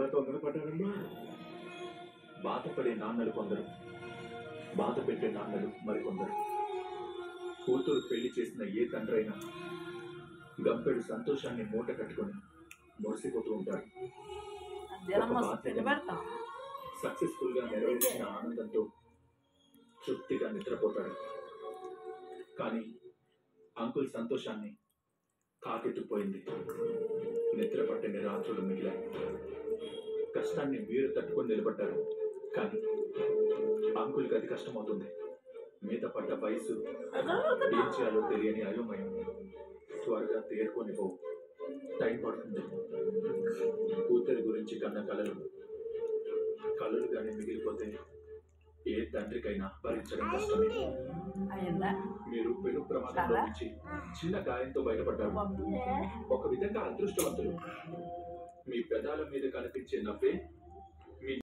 ఎలా తొందరపడ్డారమ్మా? బాధపడే నాన్నలు కొందరు, బాధ పెట్టే నాన్నలు మరికొందరు. కూతురు పెళ్లి చేసిన ఏ తండ్రి అయినా గంపెడు సంతోషాన్ని మూట కట్టుకొని మురిసిపోతూ ఉంటారు. సక్సెస్ఫుల్ గా నెరవేర్చిన ఆనందంతో తృప్తిగా నిద్రపోతాడు. కానీ అంకుల్ సంతోషాన్ని కాకెత్తుపోయింది. నిద్ర పట్టని రాత్రులు మిగిలాయి. కష్టాన్ని మీరు తట్టుకొని నిలబడ్డారు. కానీ అంకుల్కి అది కష్టమవుతుంది. మీద పడ్డ వయసు ఏం చేయాలో తెలియని అయోమయం త్వరగా తేరుకొనిపోవు. టైం పడుతుంది. కూతురి గురించి కన్న కలలుగానే మిగిలిపోతే ఏ తండ్రికైనా భరించడం కష్టమే. మీరు పెను ప్రమాదంలో నుంచి చిన్న గాయంతో బయటపడ్డారు. ఒక విధంగా అదృష్టవంతులు. మీ పెదాల మీద కనిపించే నవ్వే